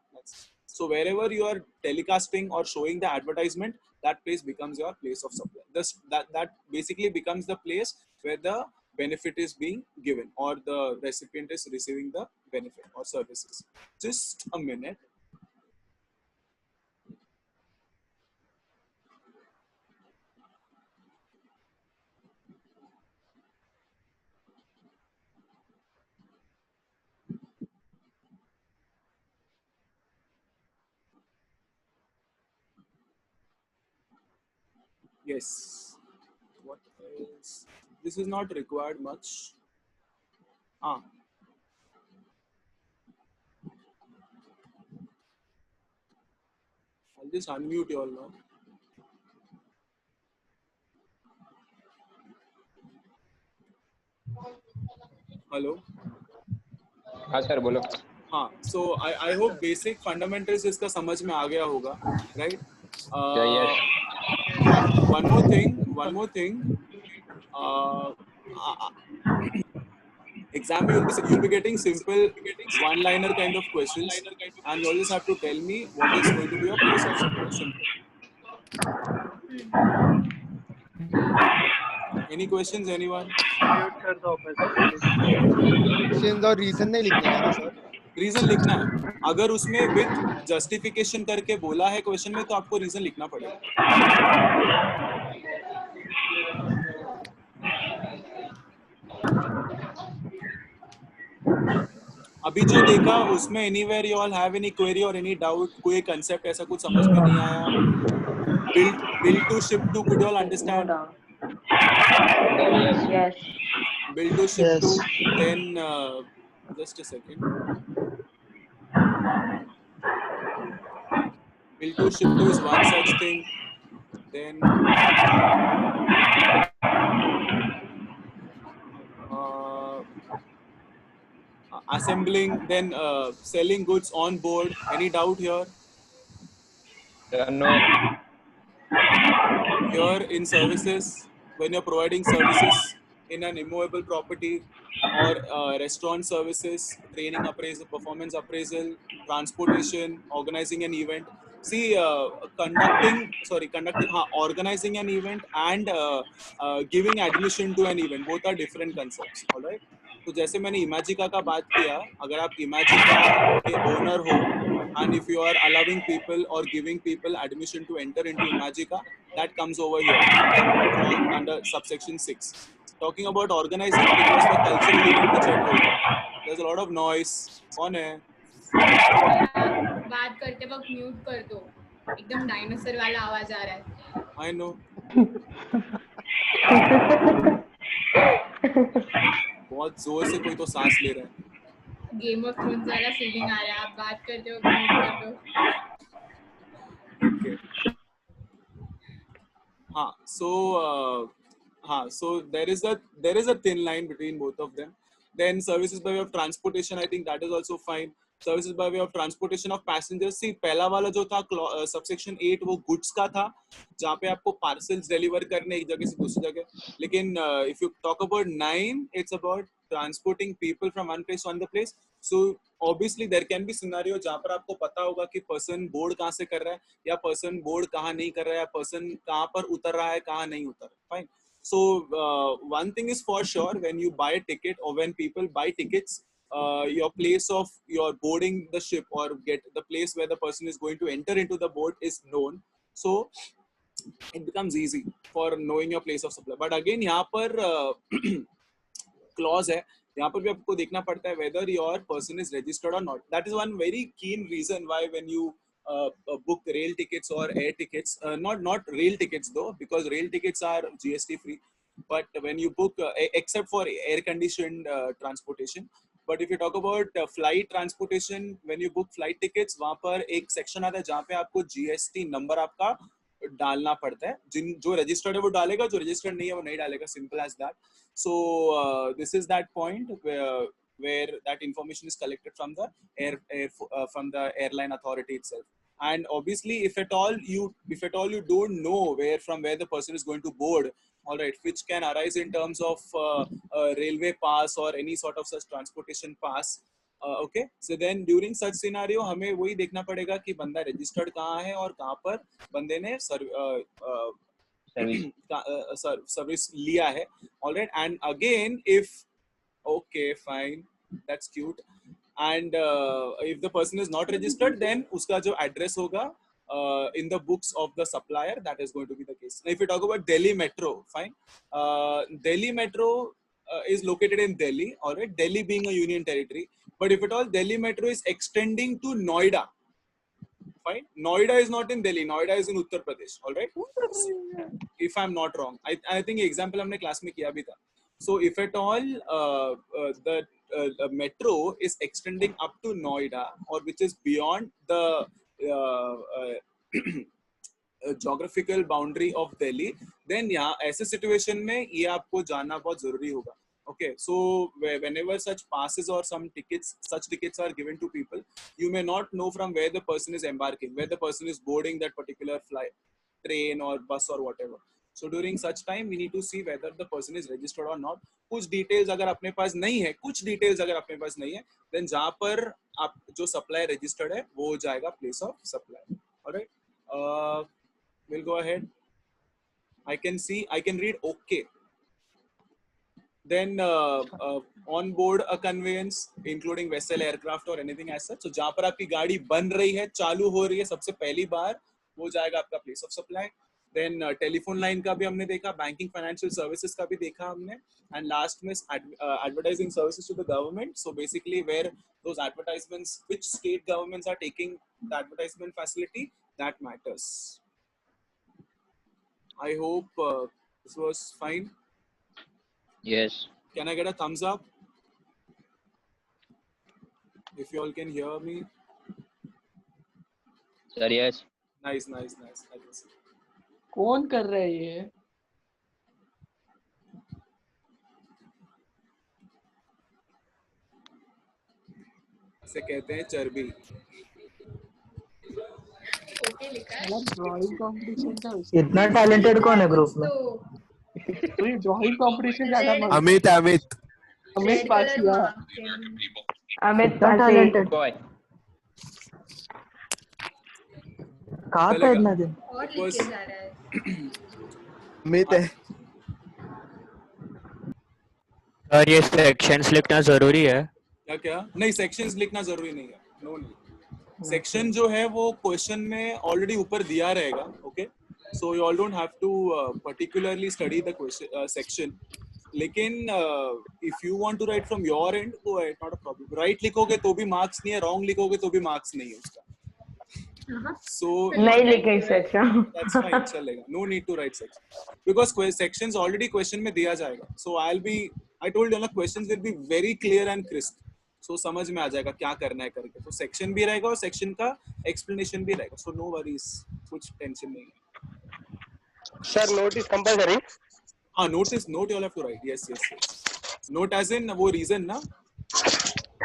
So wherever you are telecasting or showing the advertisement, that place becomes your place of supply. That basically becomes the place where the benefit is being given or the recipient is receiving the benefit or services. Just a minute. Yes. What else? This is not required much. Ah. I'll just unmute you all now. Hello. हाँ sir बोलो. हाँ. So I hope basic fundamentals इसका समझ में आ गया होगा, right? Yes. One more thing. Exam you'll be getting simple one-liner kind of questions, and you just have to tell me what is going to be your place of supply. Simple. Any questions, anyone? Mute कर दो questions और reason नहीं लिखने का ना sir? Reason लिखना है. अगर उसमें विद जस्टिफिकेशन करके बोला है क्वेश्चन में, तो आपको रीजन लिखना पड़ेगा. अभी जो देखा उसमें anywhere you all have any query or any doubt, कोई कंसेप्ट ऐसा कुछ समझ में नहीं आया? Build to ship to, could you all understand? Yes. Build to ship to, then just a second. Build to ship to is one such thing. Then assembling, then selling goods on board. Any doubt here? No. Here in services, when you're providing services in an immovable property or restaurant services, training appraisal, performance appraisal, transportation, organizing an event. See, organizing an event and giving admission to an event, both are different concepts. All right. तो जैसे मैंने इमेजिका का बात किया, अगर आप इमेजिका के owner हो and if you are allowing people or giving people admission to enter into Imagica, that comes over here under subsection 6. Talking about organizing, it was the cultural event which I told you. There's a lot of noise. कौन है? बात करते वक्त mute कर दो, एकदम dinosaur वाला आवाज आ रहा है. I know. बहुत जोर से कोई तो सांस ले रहा है. गेम ऑफ थ्रोन्स वाला फीलिंग आ रहा है. आप बात करते हो म्यूट कर दो. Okay. So there is a thin line between both of them. Then services by way of transportation, I think that is also fine. Services by way of transportation of passengers. See, पहला वाला जो था subsection 8 वो goods का था, जहाँ पे आपको parcels deliver करने एक जगह से दूसरी जगह. लेकिन if you talk about 9, it's about transporting people from one place to another place. So obviously there can be scenario जहाँ पर आपको पता होगा कि person board कहाँ से कर रहा है, या person board कहाँ नहीं कर रहा है, या person कहाँ पर उतर रहा है, कहाँ नहीं उतर रहा है. Fine. So one thing is for sure, when you buy a ticket or when people buy tickets, your place of your boarding the ship or get the place where the person is going to enter into the boat is known. So it becomes easy for knowing your place of supply. But again, यहाँ पर clause है, यहाँ पर भी आपको देखना पड़ता है whether your person is registered or not. That is one very keen reason why when you book rail tickets or air tickets, not rail tickets though, because rail tickets are GST free. But when you book, except for air conditioned transportation, but if you talk about flight transportation, when you book flight tickets, वहाँ पर एक section आता है जहाँ पे आपको GST number आपका डालना पड़ता है. जो registered है वो डालेगा, जो registered नहीं है वो नहीं डालेगा. Simple as that. So this is that point where that information is collected from the from the airline authority itself. and obviously if at all you don't know from where the person is going to board, all right, which can arise in terms of a railway pass or any sort of such transportation pass. Okay, so then during such scenario हमें वही देखना पड़ेगा कि बंदा registered कहाँ है और कहाँ पर बंदे ने सर्विस लिया है, all right. And again if okay fine, that's cute, and if the person is not registered, then uska jo address hoga in the books of the supplier, that is going to be the case. Now, if you talk about Delhi Metro, fine, Delhi Metro is located in Delhi, all right, Delhi being a union territory, but if at all Delhi Metro is extending to Noida, fine, Noida is not in Delhi, Noida is in Uttar Pradesh, all right, if I'm not wrong. I think example हमने class में किया भी था. So if at all the metro is extending up to Noida, or which is beyond the geographical boundary of Delhi, then यहाँ ऐसे situation में ये आपको जानना बहुत जरूरी होगा. Okay, so whenever such passes or such tickets are given to people, you may not know from where the person is embarking, where the person is boarding that particular flight, train or bus or whatever. So during such time we need to see whether the person is registered or not. कुछ details अगर अपने पास नहीं है, then जहाँ पर आप जो supplier registered है वो हो जाएगा place of supply. Alright, we'll go ahead. I can read okay. Then on board a conveyance including vessel, aircraft or anything as such. So जहाँ पर आपकी गाड़ी बन रही है, चालू हो रही है सबसे पहली बार, वो जाएगा आपका place of supply. Then telephone line का भी हमने देखा, बैंकिंग फाइनेंशियल सर्विसेज का भी देखा हमने, and last में advertising services to the government. So basically where those advertisements, which state governments are taking the advertisement facility, that matters. I hope this was fine. Yes. Can I get a thumbs up if you all can hear me? Sir, yes. Nice. I can see. कौन कर रहा है ये? से कहते हैं चर्बी. Okay लिखा है. ड्राइंग कंपटीशन था. इतना टैलेंटेड कौन है ग्रुप में? तो ये ड्राइंग कंपटीशन ज्यादा मजा. अमित पास किया. Amit talented Boy. कहाँ था इतना दिन? और लिख के जा रहा है. अमित है. और ये सेक्शंस लिखना जरूरी है? क्या नहीं, सेक्शंस लिखना जरूरी नहीं है. नो नहीं. सेक्शन जो है वो क्वेश्चन में ऑलरेडी ऊपर दिया रहेगा. Okay, so you all don't have to particularly study the question section. लेकिन if you want to write from your end, go ahead, not a problem. Right लिखोगे तो भी मार्क्स नहीं है, रॉन्ग लिखोगे तो भी मार्क्स नहीं है उसका. So नहीं लिखे सेक्शन. That's fine, चलेगा. No need to write section because sections already question में दिया जाएगा. So I told you ना, questions will be very clear and crisp. So समझ में आ जाएगा क्या करना है करके. तो section भी रहेगा और section का explanation भी रहेगा. So no worries, कुछ tension नहीं है. Sir, note is compulsory. हाँ, note you all have to write. Yes. Note as in वो reason ना.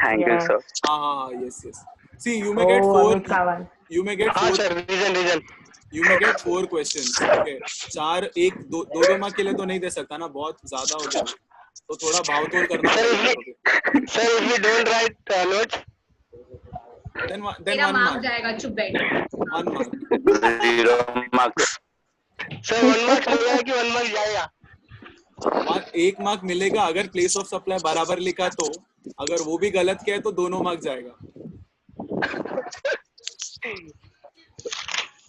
Thank you, sir. हाँ, yes. See, you may get four. You may get four. Sir, reason. You may get 4 questions. Okay. 4 एक दो mark के लिए तो नहीं दे सकता ना, बहुत ज्यादा हो जाएगा. तो थोड़ा भाव-तोल करना पड़ेगा. Sir, if we don't write notes, then मेरा 1 मार्क mark. जाएगा. चुप बैठ. 1 mark. 0 marks. Sir, 1 mark मिलेगा कि 1 mark जाएगा? 1 mark मिलेगा अगर प्लेस ऑफ सप्लाई बराबर लिखा तो. अगर वो भी गलत किया है तो दोनों मार्क जाएगा.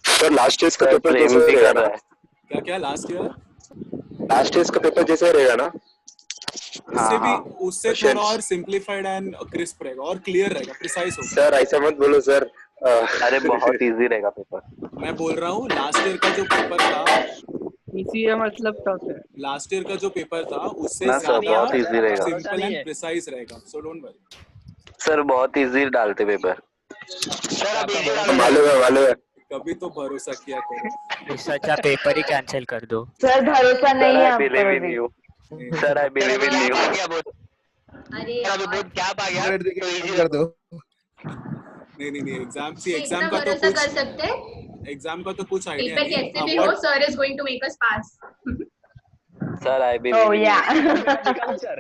सर, लास्ट ईयर का पेपर जैसे रहेगा ना? क्या लास्ट ईयर? लास्ट ईयर का पेपर जैसे रहेगा ना? उससे थोड़ा और सिंप्लीफाइड एंड क्रिस्प रहेगा और क्लियर रहेगा, प्रिसाइज होगा. सर, ऐसा मत बोलो सर. अरे बहुत इजी रहेगा पेपर. मैं बोल रहा हूँ लास्ट ईयर का जो पेपर था, इसी है मतलब टफ है. लास्ट ईयर का जो पेपर था उससे बहुत इजी रहेगा. सिंपल एंड प्रिसाइज रहेगा. So don't worry. सर, बहुत इजी डालते पेपर. सर, अब मालूम है. कभी तो भरोसा किया करो. इससे अच्छा पेपर ही कैंसिल कर दो. सर भरोसा नहीं है आप पर. Sir, I believe in you. अरे अभी बहुत गैप आ गया. कर दो. नहीं एग्जाम सी इतना एग्जाम का तो भरोसा कर कुछ सकते हैं एग्जाम का तो कुछ आइडिया पेपर नहीं। कैसे भी हाँ, हो what- sir is going to make us pass sir I Oh yeah.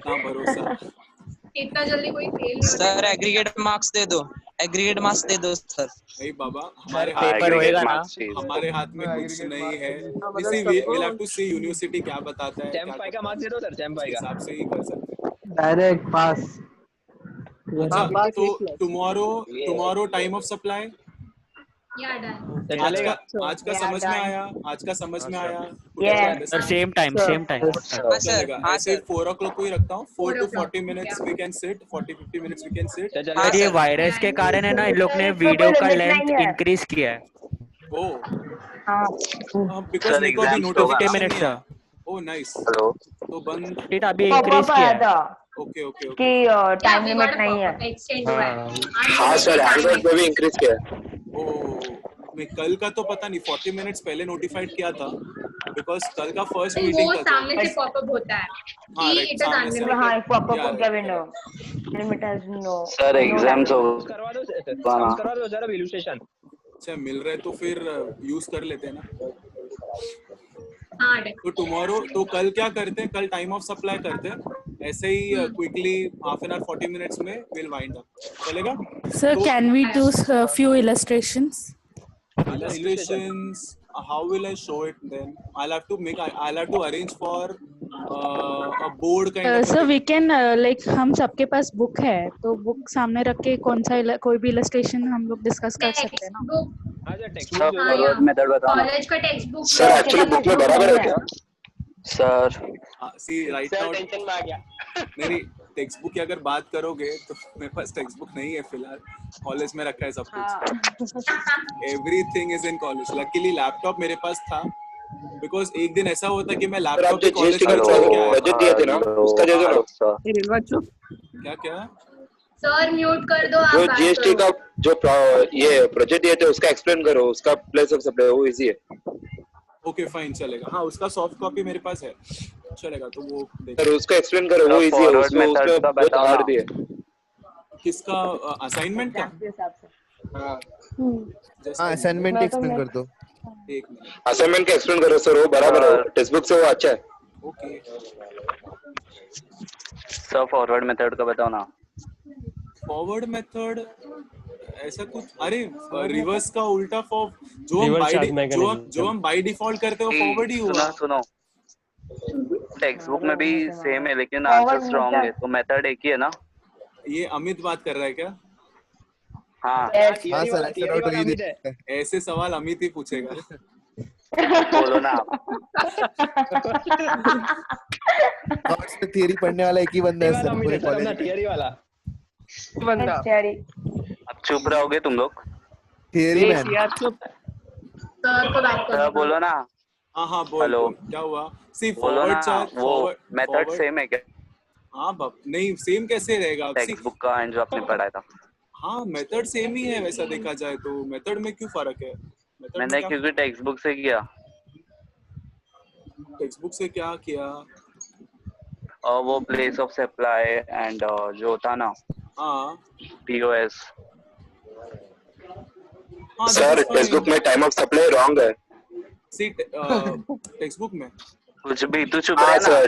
हाँ भरोसा। इतना जल्दी कोई फेल नहीं होता सर एग्रीगेट मार्क्स दे दो, एग्रीगेट मार्क्स दे दो सर। नहीं बाबा सर पेपर होएगा ना? हमारे हाथ में कुछ नहीं है। मतलब इसी सबको- we'll have to see university क्या बताता है, चैम्प फाइव का मार्क्स दे दो सर, चैम्प उस फाइव का। हिसाब से ही कर सकते हैं। Direct pass. अच्छा bus तो A+. Tomorrow time of supply या डन आज का Yeah, समझ में done. आया, आज का समझ में आया। Yeah. सर सेम टाइम हाँ चलेगा सर, ऐसे 4 o'clock को ही रखता हूँ। 4 to 4 40 minutes we can sit, 40-50 minutes we can sit। हाँ सर ये सर। वायरस के कारण है ना, इन लोग ने वीडियो का लेंथ इंक्रीज किया है। ओ हाँ. बिकॉज़ सर, मेरे को अभी exams तो होगा। नोटिफिकेशन 50 नहीं minutes आया। ओ नाइस। हेलो तो बंद फिर अभी Pop-up इंक्रीज किया आया है। था ओके कि टाइम लिमिट नहीं है. एक्सटेंड हुआ है हाँ सर, एंड्रॉइड पे भी इंक्रीज किया है। ओ मैं कल का तो पता नहीं 40 मिनट्स पहले नोटिफाइड किया था बिकॉज कल का फर्स्ट मीटिंग वो था। सामने से पॉपअप होता है हाँ, कि right, इट इज सामने से। अनलिमिटेड हाँ, एक पॉपअप Yeah, हो गया right, window. Limit has no. Sir exams हो करवा दो सर अब इलस्ट्रेशन। अच्छा मिल रहा है तो फिर यूज कर लेते हैं ना। हां डन तो टुमारो तो कल क्या करते हैं, कल टाइम ऑफ सप्लाई करते हैं ऐसे ही quickly half an hour 40 minutes में विल वाइंड अप। चलेगा Sir, तो can we do few illustrations? illustrations how will I show it then? I'll have to arrange for a board kind of Sir, we can like हम सबके पास book है तो book सामने रख के कोई भी illustration हम लोग डिस्कस कर सकते हैं ना. बुक हाँ sir text sir forward method बताना। कॉलेज का text book sir actually book में बराबर है क्या सर? सी राइट नाउ टेंशन में आ गया। नहीं टेक्स्ट बुक की अगर बात करोगे तो मेरे पास टेक्स्ट बुक नहीं है फिलहाल। कॉलेज में रखा है सब कुछ। Everything is in college. Luckily laptop मेरे पास था बिकॉज एक दिन ऐसा होता कि मैं सर आप लैपटॉप जो पे कॉलेज जीएसटी में का छोड़ के आया। बजट दिए थे ना उसका दे दो ना। क्या क्या सर म्यूट कर दो आप जो बात जीएसटी करो। का जो ये प्रोजेक्ट दिए थे उसका एक्सप्लेन करो, उसका प्लेस ऑफ सप्लाई वो इजी है। ओके फाइन चलेगा। हाँ उसका सॉफ्ट कॉपी मेरे पास है चलेगा तो वो सर उसका एक्सप्लेन करो वो इजी है, उसमें बहुत हार्ड भी है। किसका असाइनमेंट का? हाँ असाइनमेंट एक्सप्लेन कर दो. एक मिनट असाइनमेंट का एक्सप्लेन करो सर, वो बराबर है, टेक्स्ट बुक से वो अच्छा है। ओके सर फॉरवर्ड मेथड का बताओ ना। फॉरवर्ड मेथड ऐसा कुछ अरे रिवर्स का उल्टा फॉर जो हम बाय डिफॉल्ट करते हैं वो फॉरवर्ड ही हुआ। सुनो टेक्स्ट बुक में भी सेम है लेकिन आंसर्स रॉन्ग है, तो मेथड एक ही है ना। ये अमित बात कर रहा है क्या? हाँ हाँ सर आंसर आउट वही दे. ऐसे सवाल अमित ही पूछेगा। बोलो ना आप। नोट्स में थियरी पढ़ने वाला एक ही बंदा है सर पूरे कॉलेज में. थियरी वाला बंदा अब चुप रहोगे तुम लोग? Theory man. यार चुप. सर को बात सर करो। बोलो ना। हाँ बोल हेलो। क्या हुआ? सी बोलो ना, फॉरवर्ड वो मेथड सेम है क्या हाँ बाप नहीं सेम कैसे रहेगा? टेक्स्ट बुक का जो आपने पढ़ाया था? हाँ मेथड सेम ही है वैसा देखा जाए तो। मेथड में क्यों फर्क है? मेथड मैंने क्योंकि टेक्स्ट बुक से किया। टेक्स्ट बुक से क्या किया? और वो प्लेस ऑफ सप्लाई एंड जो था ना हाँ पीओएस। हाँ सर टेक्स्ट बुक में टाइम ऑफ सप्लाई रॉन्ग है। सी टेक्स्ट बुक में कुछ भी तू चुप रहा सर।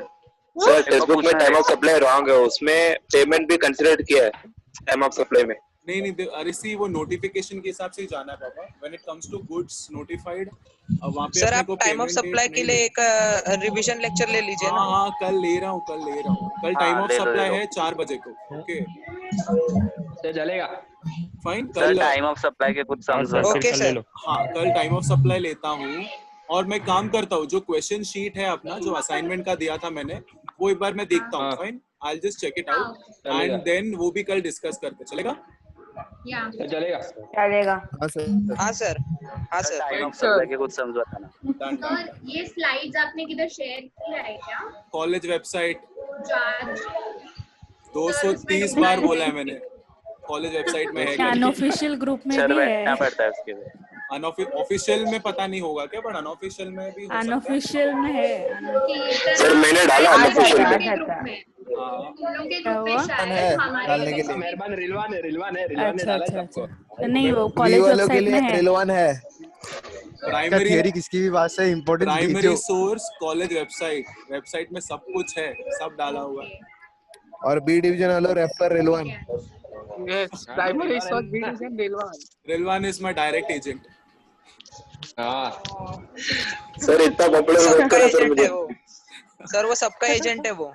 सर टेक्स्ट बुक में टाइम ऑफ सप्लाई रॉन्ग है, उसमें पेमेंट भी कंसीडर किया है टाइम ऑफ सप्लाई में। नहीं अरे सी वो नोटिफिकेशन के हिसाब से ही जाना है पापा। When it comes to goods notified वहां पे सर अपने आप को time of payment supply date के नहीं लिए एक रिवीजन लेक्चर ले लीजिए ना। हाँ कल ले रहा हूँ कल टाइम ऑफ ले लो, सप्लाई ले लो। है 4 बजे को। ओके सर चलेगा। फाइन सर कल टाइम ऑफ सप्लाई के कुछ समझो। Okay sir. हाँ कल टाइम ऑफ सप्लाई लेता हूँ और मैं काम करता हूँ जो क्वेश्चन शीट है अपना जो असाइनमेंट का दिया था मैंने वो एक बार मैं देखता हूँ। Fine I will just check it out and then वो भी कल डिस्कस करते चलेगा। या चलेगा चलेगा. हाँ सर. हाँ सर हाँ सर टाइम ऑफ सप्लाई के कुछ समझाता ना। सर ये स्लाइड्स आपने किधर शेयर किया है क्या? कॉलेज वेबसाइट जो आज 230 बार बोला है मैंने। कॉलेज वेबसाइट में है क्या? अनऑफिशियल ग्रुप में सर भी बैठना है. पड़ता है उसके लिए। ऑफिशियल में पता नहीं होगा क्या बट अनऑफिशियल में भी हो सकता है। अनऑफिशियल में है. सर मैंने डाला अच्छा, अनऑफिशियल अच्छा, में। अच्छा. तुम लोग के क्या ग्रुप पे हुआ? शायद है हमारे डालने के लिए मेहरबान रिलवान है रिलवान ने अच्छा डाला है अच्छा सबको। अच्छा नहीं वो वी कॉलेज वालों के वेबसाइट में लिए है। रेलवान है प्राइमरी थियरी किसकी भी बात से इम्पोर्टेंस प्राइमरी भेजो सोर्स कॉलेज वेबसाइट में सब कुछ है, सब डाला हुआ है। और बी डिवीजन वालों refer relevant yes primary is for B division relevant relevant is my direct agent. हाँ सर इतना पॉपुलर मत सबका करो सर एजेंट मुझे। है वो सर, वो सबका एजेंट है वो,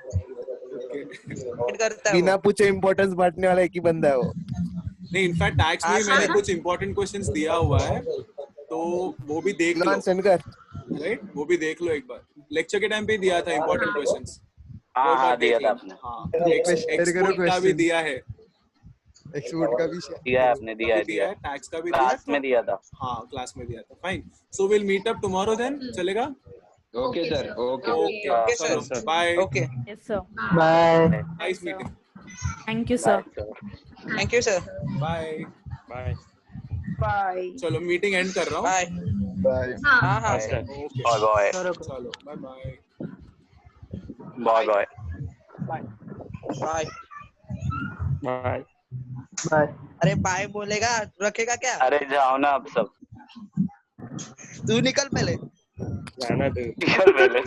करता है बिना वो। पूछे इम्पोर्टेंस बांटने वाला एक ही बंदा है वो नहीं, इनफैक्ट टैक्स में मैंने कुछ इंपॉर्टेंट क्वेश्चंस दिया हुआ है, तो वो भी देख लो, रेलवान सेंड कर राइट? वो भी देख लो एक बार। लेक्चर के टाइम पे दिया था इंपॉर्टेंट क्वेश्चंस। हाँ दिया था आपने। हाँ, ग्रुप में शेयर करो एक्सपोर्ट का भी क्वेश्चन दिया है, एक्सपोर्ट का भी share। दिया है आपने, दिया दिया है है, टैक्स का भी दिया है। क्लास में दिया था। हाँ, क्लास में दिया था। Fine, so will meet up tomorrow then, चलेगा? Okay sir okay okay, okay चलो sir, bye. Okay, yes sir bye nice meeting. Thank you sir thank you sir, bye. Bye चलो मीटिंग एंड कर रहा हूँ। Bye. Bye हाँ हाँ sir, okay, bye bye चलो bye bye. Bye bye. Bye. Bye अरे bye बोलेगा, रखेगा क्या? अरे जाओ ना आप सब, तू निकल पहले। जाना तू निकल पहले।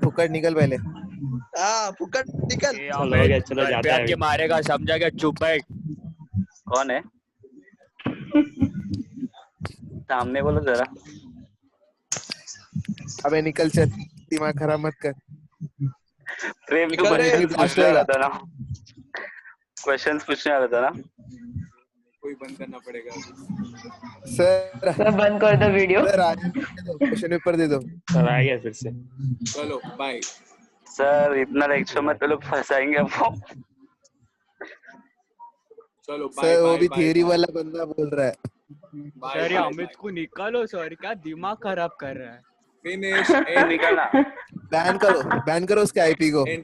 फुकट निकल पहले हाँ फुकट निकल। चलो गया चलो जाता है के मारेगा, समझा क्या? चुप बैठ। कौन है सामने, बोलो जरा। अबे निकल चल दिमाग खराब मत कर प्रेम तू निकल रहे क्वेश्चन blast पूछने वाला होएगा। था ना, क्वेश्चन पूछने वाला था ना। कोई बंद करना पड़ेगा अभी। सर सर बंद कर दो वीडियो सर क्वेश्चन पेपर दे दो सर आ गया फिर से चलो बाय। सर इतना लेक्चर मत, लोग फंसाएंगे हमको। चलो बाय सर वो बाय भी बाय थियरी वाला बंदा बोल रहा है बाय। सर ये अमित को निकालो सर, क्या दिमाग खराब कर रहा है। फिनिश निकलना। बैन करो उसके आईपी को एंड